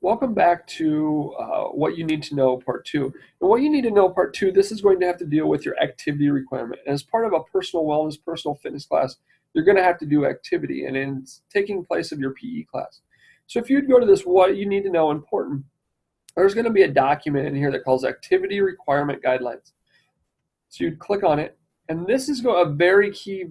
Welcome back to What You Need to Know Part 2. And what you need to know Part 2, this is going to have to deal with your activity requirement. And as part of a personal wellness, personal fitness class, you're going to have to do activity, and it's taking place of your PE class. So if you'd go to this What You Need to Know Important, there's going to be a document in here that calls Activity Requirement Guidelines. So you'd click on it, and this is a very key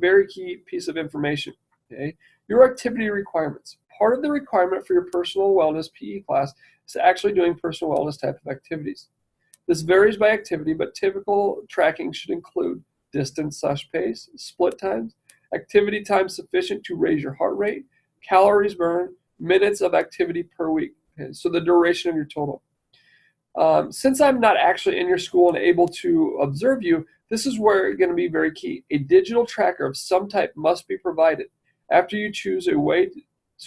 piece of information. Okay, your activity requirements. Part of the requirement for your personal wellness PE class is actually doing personal wellness type of activities. This varies by activity, but typical tracking should include distance/pace, split times, activity time sufficient to raise your heart rate, calories burned, minutes of activity per week. Okay, so the duration of your total. Since I'm not actually in your school and able to observe you, this is where it's going to be very key. A digital tracker of some type must be provided. After you choose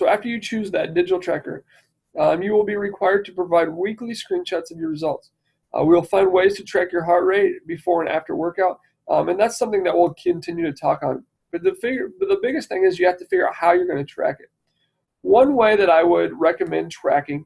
after you choose that digital tracker, you will be required to provide weekly screenshots of your results. We will find ways to track your heart rate before and after workout, and that's something that we'll continue to talk on. But the biggest thing is you have to figure out how you're going to track it. One way that I would recommend tracking,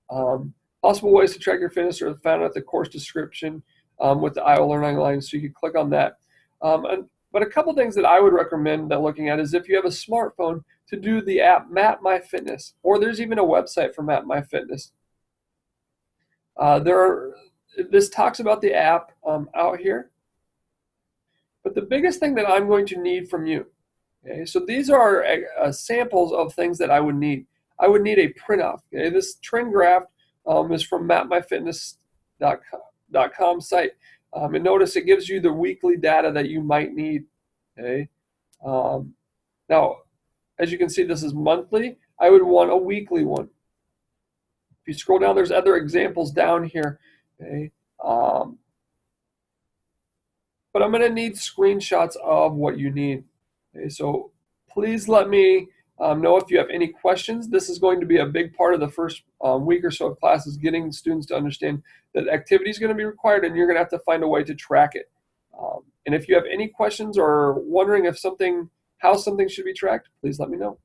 possible ways to track your fitness are found at the course description with the Iowa Learn Online, so you can click on that. But a couple things that I would recommend looking at is if you have a smartphone, to do the app MapMyFitness, or there's even a website for MapMyFitness. This talks about the app out here. But the biggest thing that I'm going to need from you, okay, so these are samples of things that I would need. I would need a printout. Okay, this trend graph is from mapmyfitness.com site. And notice it gives you the weekly data that you might need. Okay. Now, as you can see, this is monthly. I would want a weekly one. If you scroll down, there's other examples down here. Okay. But I'm going to need screenshots of what you need. Okay. So please let me know if you have any questions. This is going to be a big part of the first week or so of class, is getting students to understand that activity is going to be required, and you're going to have to find a way to track it. And if you have any questions or wondering how something should be tracked, please let me know.